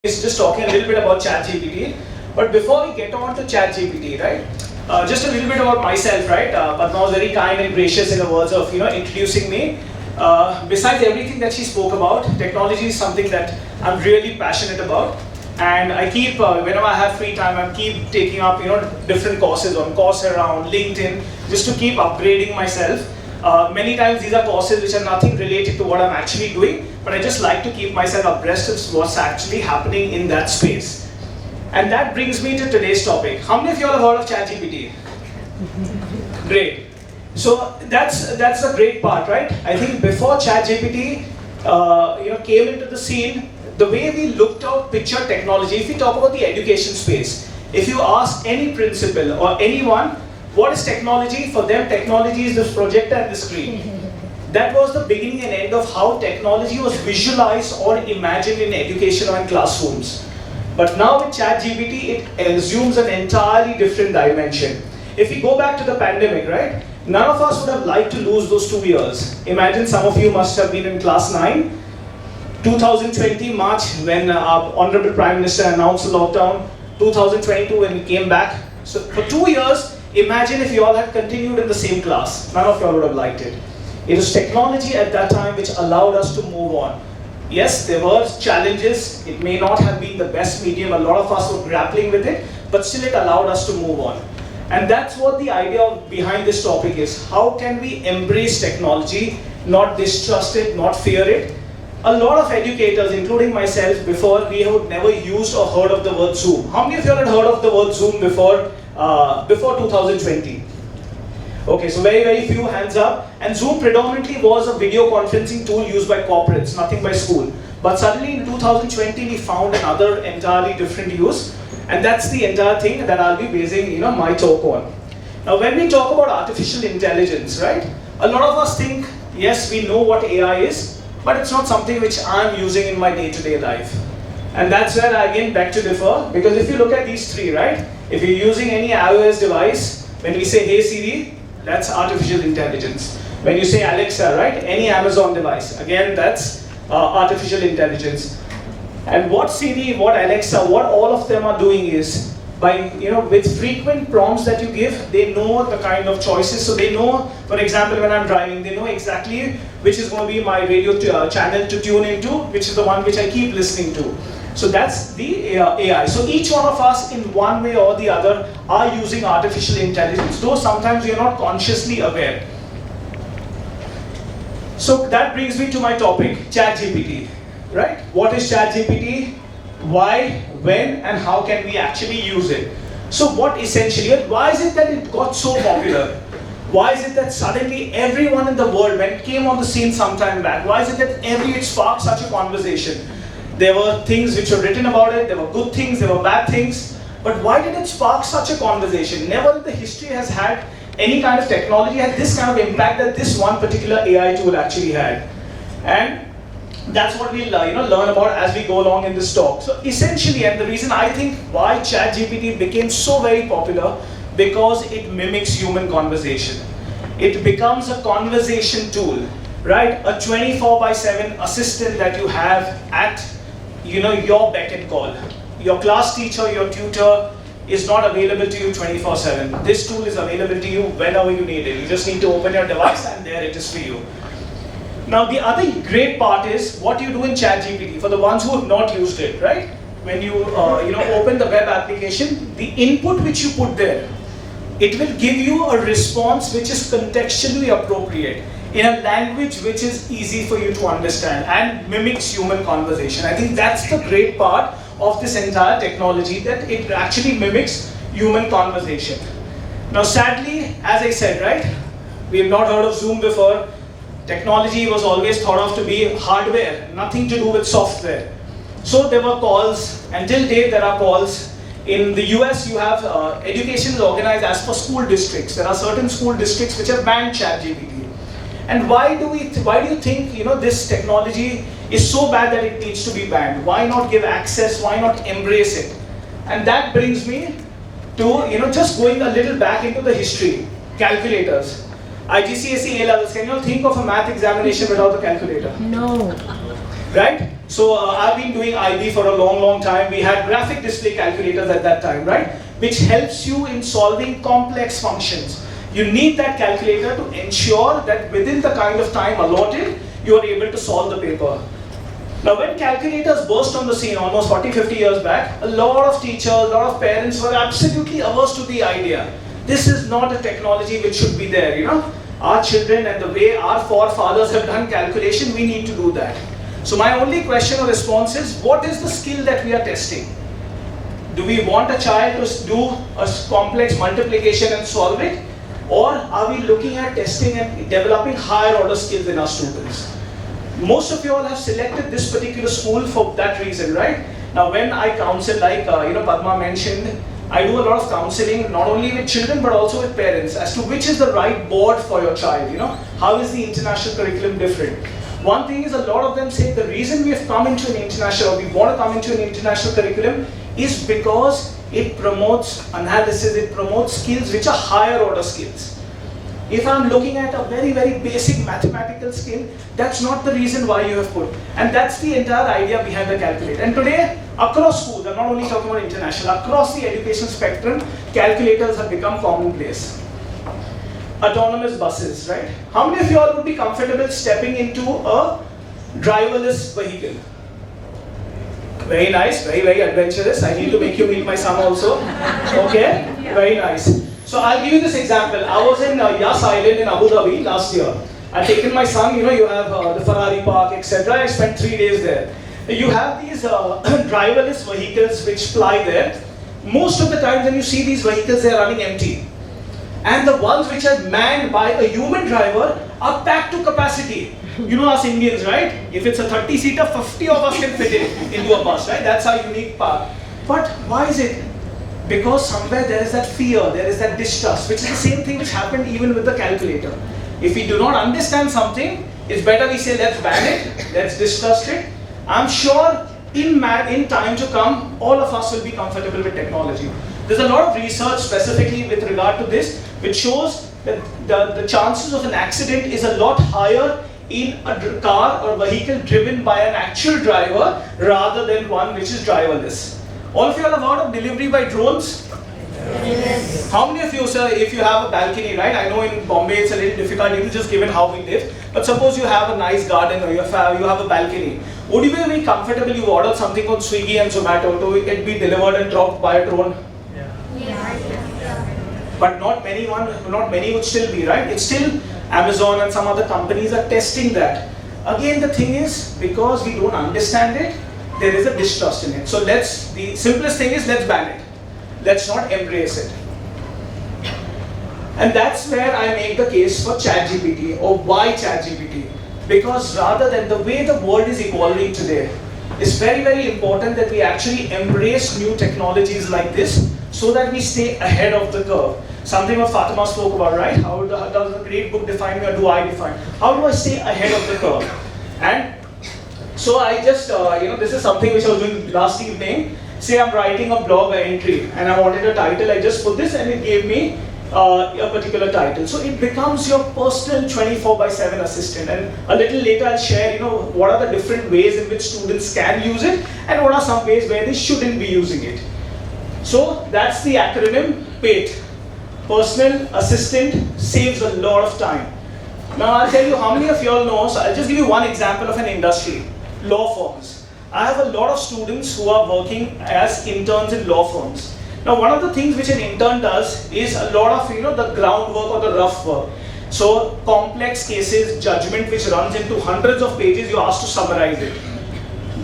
is just talking a little bit about ChatGPT. But before we get on to ChatGPT, right? Just a little bit about myself, right? Padma was very kind and gracious in the words of introducing me. Besides everything that she spoke about, technology is something that I'm really passionate about, and I keep whenever I have free time, I keep taking up different courses on Coursera, on LinkedIn, just to keep upgrading myself. Many times these are courses which are nothing related to what I'm actually doing, but I just like to keep myself abreast of what's actually happening in that space. And that brings me to today's topic. How many of you all have heard of ChatGPT? Great. So that's the great part, right? I think before ChatGPT came into the scene, the way we looked at picture technology, if we talk about the education space, if you ask any principal or anyone, what is technology? For them, technology is this projector and the screen. That was the beginning and end of how technology was visualized or imagined in education or in classrooms. But now with ChatGPT, it assumes an entirely different dimension. If we go back to the pandemic, right? None of us would have liked to lose those 2 years. Imagine some of you must have been in class 9. 2020 March, when our Honorable Prime Minister announced the lockdown. 2022 when we came back. So for 2 years, imagine if you all had continued in the same class. None of you all would have liked it. It was technology at that time which allowed us to move on. Yes, there were challenges. It may not have been the best medium. A lot of us were grappling with it, but still it allowed us to move on. And that's what the idea behind this topic is. How can we embrace technology, not distrust it, not fear it? A lot of educators, including myself, before we had never used or heard of the word Zoom. How many of you had heard of the word Zoom before 2020? Okay, so very, very few hands up. And Zoom predominantly was a video conferencing tool used by corporates, nothing by school. But suddenly in 2020, we found another entirely different use. And that's the entire thing that I'll be basing my talk on. Now, when we talk about artificial intelligence, right? A lot of us think, yes, we know what AI is, but it's not something which I'm using in my day-to-day life. And that's where I again beg to differ, because if you look at these three, right? If you're using any iOS device, when we say, hey Siri, that's artificial intelligence. When you say Alexa, right? Any Amazon device, again, that's artificial intelligence. And what Siri, what Alexa, what all of them are doing is, by with frequent prompts that you give, they know the kind of choices. So they know, for example, when I'm driving, they know exactly which is going to be my radio channel to tune into, which is the one which I keep listening to. So that's the AI. So each one of us, in one way or the other, are using artificial intelligence, though sometimes we are not consciously aware. So that brings me to my topic, ChatGPT. Right? What is ChatGPT? Why, when, and how can we actually use it? So what essentially, why is it that it got so popular? Why is it that suddenly everyone in the world, when it came on the scene some time back, why is it that it sparked such a conversation? There were things which were written about it, there were good things, there were bad things, but why did it spark such a conversation? Never in the history has had any kind of technology had this kind of impact that this one particular AI tool actually had. And that's what we'll learn about as we go along in this talk. So essentially, and the reason I think why ChatGPT became so very popular, because it mimics human conversation. It becomes a conversation tool, right? A 24/7 assistant that you have at your beck and call. Your class teacher, your tutor is not available to you 24/7. This tool is available to you whenever you need it. You just need to open your device and there it is for you. Now the other great part is what you do in ChatGPT, for the ones who have not used it, right? When you open the web application, the input which you put there, it will give you a response which is contextually appropriate in a language which is easy for you to understand and mimics human conversation. I think that's the great part of this entire technology, that it actually mimics human conversation. Now sadly, as I said, right, we have not heard of Zoom before. Technology was always thought of to be hardware, nothing to do with software. So there were calls, until date there are calls. In the US, you have education is organized as per school districts. There are certain school districts which have banned ChatGPT. And why do you think this technology is so bad that it needs to be banned? Why not give access? Why not embrace it? And that brings me to just going a little back into the history. Calculators. IGCSE A levels. Can you all think of a math examination without a calculator? No. right? So I've been doing IB for a long time. We had graphic display calculators at that time, right? Which helps you in solving complex functions. You need that calculator to ensure that within the kind of time allotted, you are able to solve the paper. Now when calculators burst on the scene almost 40-50 years back, a lot of teachers, a lot of parents were absolutely averse to the idea. This is not a technology which should be there, you know. Our children and the way our forefathers have done calculation, we need to do that. So my only question or response is, what is the skill that we are testing? Do we want a child to do a complex multiplication and solve it? Or are we looking at testing and developing higher order skills in our students? Most of you all have selected this particular school for that reason, right? Now when I counsel, like Padma mentioned, I do a lot of counseling, not only with children but also with parents, as to which is the right board for your child, you know. How is the international curriculum different? One thing is, a lot of them say the reason we have come into an international, or we want to come into an international curriculum, is because it promotes analysis, it promotes skills which are higher order skills. If I'm looking at a very basic mathematical skill, that's not the reason why you have put. And that's the entire idea behind the calculator. And today, across schools, I'm not only talking about international, across the education spectrum, calculators have become commonplace. Autonomous buses, right? How many of you all would be comfortable stepping into a driverless vehicle? Very nice, very adventurous. I need to make you meet my son also. Okay, very nice. So I'll give you this example. I was in Yas Island in Abu Dhabi last year. I've taken my son, you have the Ferrari park, etc. I spent 3 days there. You have these driverless vehicles which fly there. Most of the time when you see these vehicles, they are running empty. And the ones which are manned by a human driver are packed to capacity. You know us Indians, right? If it's a 30-seater, 50 of us can fit into a bus, right? That's our unique part. But why is it? Because somewhere there is that fear, there is that distrust, which is the same thing which happened even with the calculator. If we do not understand something, it's better we say let's ban it, let's distrust it. I'm sure in time to come, all of us will be comfortable with technology. There's a lot of research specifically with regard to this, which shows that the chances of an accident is a lot higher in a car or vehicle driven by an actual driver rather than one which is driverless. All of you have heard of delivery by drones? Yes. How many of you, sir, if you have a balcony, right? I know in Bombay it's a little difficult, even just given how we live. But suppose you have a nice garden or you have a balcony. Would you be very comfortable you ordered something on Swiggy and Zomato to it be delivered and dropped by a drone? Yeah. But not many would still be, right? It's still Amazon and some other companies are testing that. Again, the thing is, because we don't understand it, there is a distrust in it. So the simplest thing is, let's ban it. Let's not embrace it. And that's where I make the case for ChatGPT, or why ChatGPT. Because rather than the way the world is evolving today, it's very important that we actually embrace new technologies like this so that we stay ahead of the curve. Something what Fatima spoke about, right? How does a great book define me, or do I define? How do I stay ahead of the curve? And so I just, this is something which I was doing last evening. Say I'm writing a blog entry and I wanted a title, I just put this and it gave me a particular title. So it becomes your personal 24/7 assistant. And a little later I'll share, what are the different ways in which students can use it and what are some ways where they shouldn't be using it. So that's the acronym PATE. Personal Assistant saves a lot of time. Now I'll tell you how many of you all know, so I'll just give you one example of an industry. Law firms. I have a lot of students who are working as interns in law firms. Now one of the things which an intern does is a lot of the groundwork or the rough work. So complex cases, judgment which runs into hundreds of pages, you're asked to summarize it.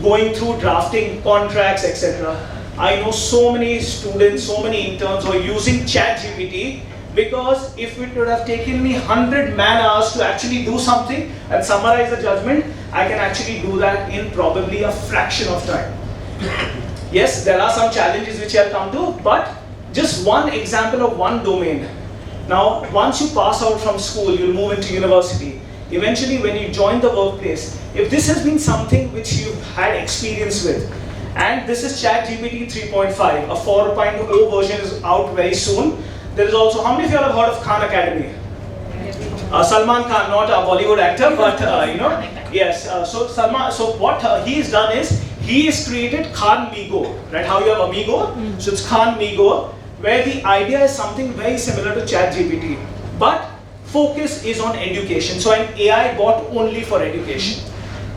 Going through drafting contracts, etc. I know so many students, so many interns who are using ChatGPT, because if it would have taken me 100 man-hours to actually do something and summarize the judgment, I can actually do that in probably a fraction of time. Yes, there are some challenges which I'll come to, but just one example of one domain. Now, once you pass out from school, you'll move into university. Eventually, when you join the workplace, if this has been something which you've had experience with, and this is ChatGPT 3.5, a 4.0 version is out very soon. There is also, how many of you have heard of Khan Academy? Salman Khan, not a Bollywood actor, but Yes, so what he's done is, he has created Khan Migo, right? How you have Amigo? So it's Khan Migo, where the idea is something very similar to ChatGPT, but focus is on education. So an AI bot only for education.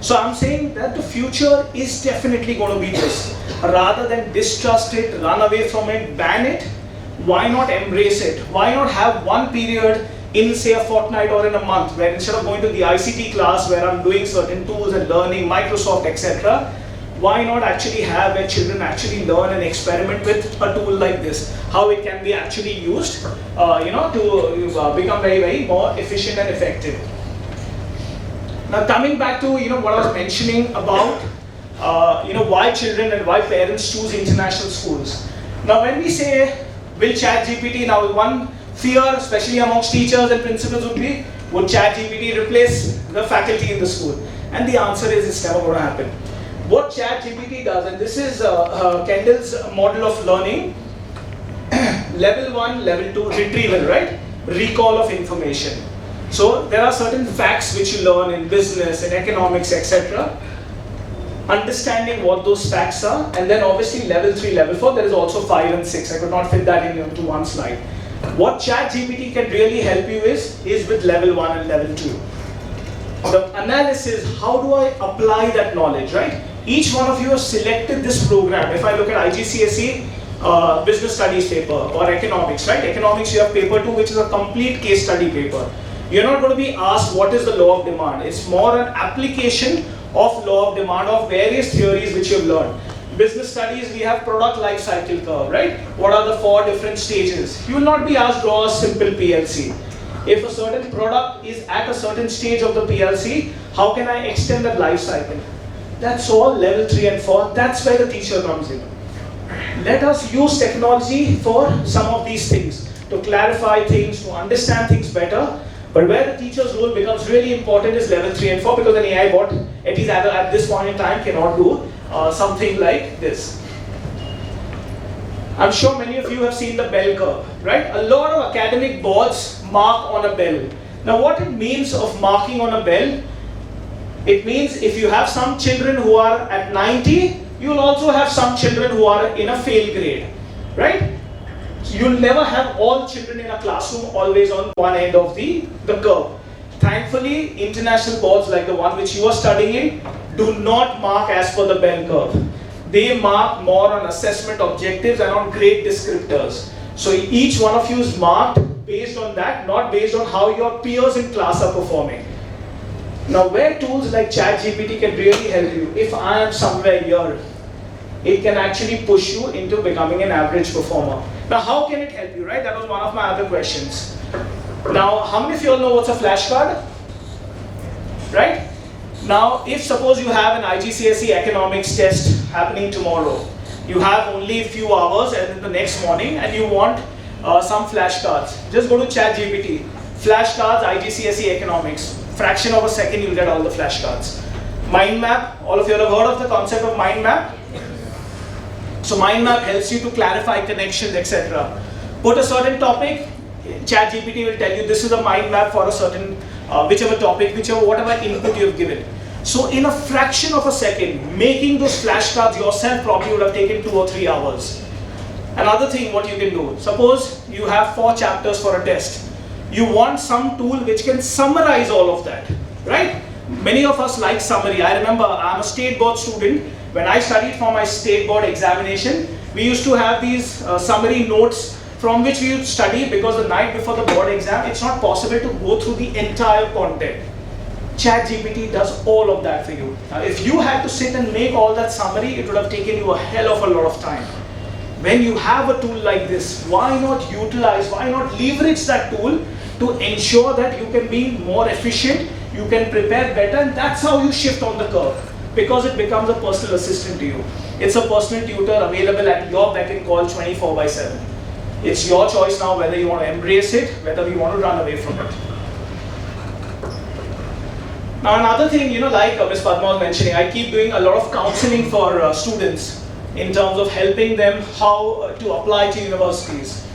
So I'm saying that the future is definitely going to be this. Rather than distrust it, run away from it, ban it, why not embrace it? Why not have one period in say a fortnight or in a month where instead of going to the ICT class where I'm doing certain tools and learning Microsoft, etc., why not actually have where children actually learn and experiment with a tool like this, how it can be actually used, to become very, very more efficient and effective. Now coming back to what I was mentioning about why children and why parents choose international schools. Now when we say will ChatGPT, now one fear especially amongst teachers and principals would be, would ChatGPT replace the faculty in the school? And the answer is it's never going to happen. What ChatGPT does, and this is Kendall's model of learning, level 1, level 2, retrieval, right? Recall of information. So there are certain facts which you learn in business and economics, etc. Understanding what those facts are, and then obviously level 3, level 4, there is also 5 and 6. I could not fit that into one slide. What ChatGPT can really help you is with level 1 and level 2. The analysis, how do I apply that knowledge, right? Each one of you has selected this program. If I look at IGCSE business studies paper or economics, right? Economics, you have paper 2, which is a complete case study paper. You're not going to be asked what is the law of demand. It's more an application of law of demand of various theories which you've learned. Business studies, we have product life cycle curve, right? What are the 4 different stages? You will not be asked draw a simple PLC. If a certain product is at a certain stage of the PLC, how can I extend that life cycle? That's all level 3 and 4. That's where the teacher comes in. Let us use technology for some of these things, to clarify things, to understand things better. But where the teacher's role becomes really important is level 3 and 4, because an AI bot, at least at this point in time, cannot do something like this. I'm sure many of you have seen the bell curve, right? A lot of academic boards mark on a bell. Now what it means of marking on a bell, it means if you have some children who are at 90, you'll also have some children who are in a fail grade, right? You'll never have all children in a classroom always on one end of the curve. Thankfully, international boards like the one which you are studying in do not mark as per the bell curve. They mark more on assessment objectives and on grade descriptors. So each one of you is marked based on that, not based on how your peers in class are performing. Now where tools like ChatGPT can really help you, if I am somewhere here, it can actually push you into becoming an average performer. Now how can it help you, right? That was one of my other questions. Now how many of you all know what's a flashcard? Right? Now if suppose you have an IGCSE economics test happening tomorrow, you have only a few hours and then the next morning and you want some flashcards. Just go to ChatGPT, flashcards IGCSE economics. Fraction of a second you'll get all the flashcards. Mind map, all of you have heard of the concept of mind map? So mind map helps you to clarify connections, etc. Put a certain topic, ChatGPT will tell you this is a mind map for a certain whichever topic, whatever input you have given. So in a fraction of a second, making those flashcards yourself probably would have taken 2 or 3 hours. Another thing what you can do, suppose you have 4 chapters for a test. You want some tool which can summarize all of that, right? Many of us like summary. I remember I'm a state board student. When I studied for my state board examination, we used to have these summary notes from which we would study, because the night before the board exam, it's not possible to go through the entire content. ChatGPT does all of that for you. Now, if you had to sit and make all that summary, it would have taken you a hell of a lot of time. When you have a tool like this, why not utilize, why not leverage that tool to ensure that you can be more efficient, you can prepare better, and that's how you shift on the curve, because it becomes a personal assistant to you. It's a personal tutor available at your beck and call 24/7. It's your choice now whether you want to embrace it, whether you want to run away from it. Now another thing, like Ms. Padma was mentioning, I keep doing a lot of counseling for students in terms of helping them how to apply to universities.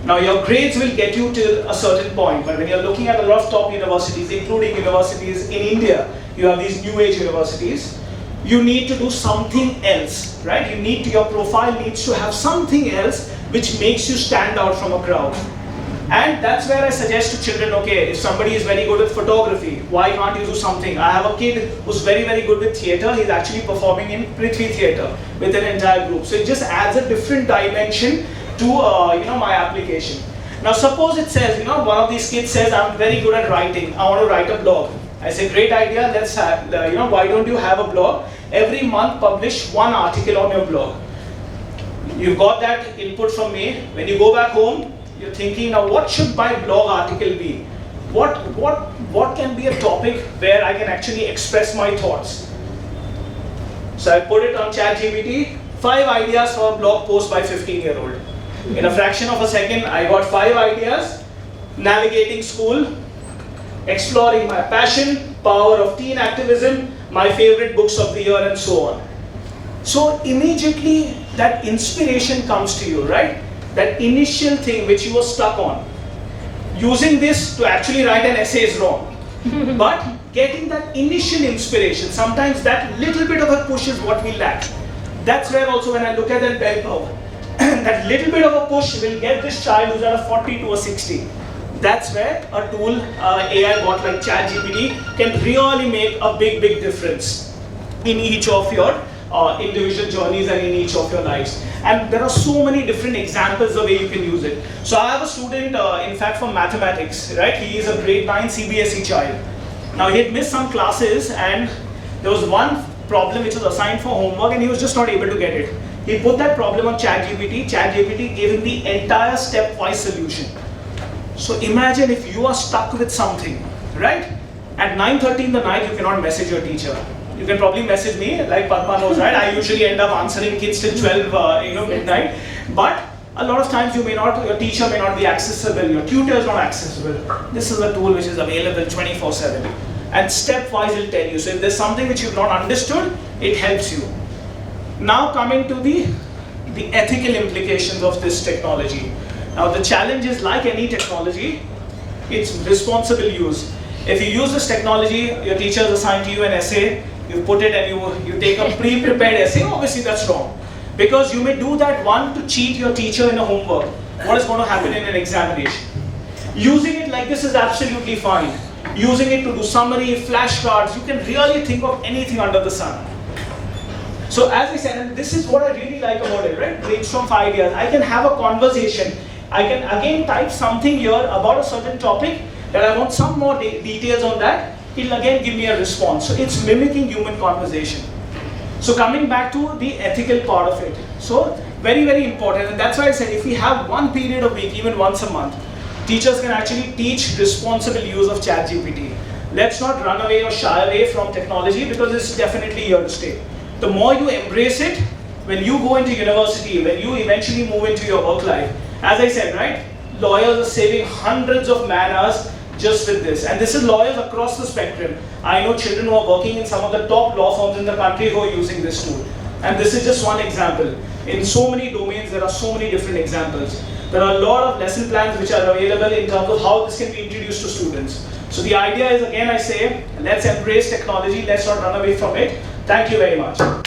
Now your grades will get you till a certain point, but when you're looking at a lot of top universities, including universities in India, you have these new age universities, you need to do something else, right? Your profile needs to have something else which makes you stand out from a crowd. And that's where I suggest to children, okay, if somebody is very good with photography, why can't you do something? I have a kid who's very, very good with theatre. He's actually performing in Prithvi Theatre with an entire group. So it just adds a different dimension to my application. Now suppose it says, one of these kids says, I'm very good at writing. I want to write a blog. I say, great idea. Let's have, why don't you have a blog? Every month publish one article on your blog. You've got that input from me. When you go back home, you're thinking, now what should my blog article be? What can be a topic where I can actually express my thoughts? So I put it on ChatGPT, 5 ideas for a blog post by 15-year-old. In a fraction of a second, I got 5 ideas: navigating school, exploring my passion, power of teen activism, my favorite books of the year, and so on. So immediately that inspiration comes to you, right? That initial thing which you were stuck on. Using this to actually write an essay is wrong. But getting that initial inspiration, sometimes that little bit of a push is what we lack. That's where also when I look at that bell curve, that little bit of a push will get this child who's at a 40 to a 60. That's where a tool, AI bot like ChatGPT can really make a big difference in each of your individual journeys and in each of your lives. And there are so many different examples the way you can use it. So I have a student, in fact, from mathematics, right? He is a grade 9 CBSE child. Now he had missed some classes and there was one problem which was assigned for homework and he was just not able to get it. He put that problem on ChatGPT. ChatGPT gave him the entire stepwise solution. So imagine if you are stuck with something, right? At 9:30 in the night, you cannot message your teacher. You can probably message me, like Padma knows, right? I usually end up answering kids till 12, midnight. But a lot of times your teacher may not be accessible, your tutor is not accessible. This is a tool which is available 24/7. And stepwise will tell you. So if there's something which you've not understood, it helps you. Now coming to the ethical implications of this technology. Now the challenge is, like any technology, it's responsible use. If you use this technology, your teacher has assigned to you an essay, you put it and you take a pre-prepared essay, obviously that's wrong. Because you may do that one to cheat your teacher in a homework. What is going to happen in an examination? Using it like this is absolutely fine. Using it to do summary, flashcards, you can really think of anything under the sun. So as I said, and this is what I really like about it, right? Brainstorm 5 ideas. I can have a conversation. I can again type something here about a certain topic that I want some more details on that. It'll again give me a response. So it's mimicking human conversation. So coming back to the ethical part of it. So very important. And that's why I said if we have one period a week, even once a month, teachers can actually teach responsible use of ChatGPT. Let's not run away or shy away from technology because it's definitely here to stay. The more you embrace it, when you go into university, when you eventually move into your work life, as I said, right, lawyers are saving hundreds of man-hours just with this. And this is lawyers across the spectrum. I know children who are working in some of the top law firms in the country who are using this tool. And this is just one example. In so many domains, there are so many different examples. There are a lot of lesson plans which are available in terms of how this can be introduced to students. So the idea is, again, I say, let's embrace technology, let's not run away from it. Thank you very much.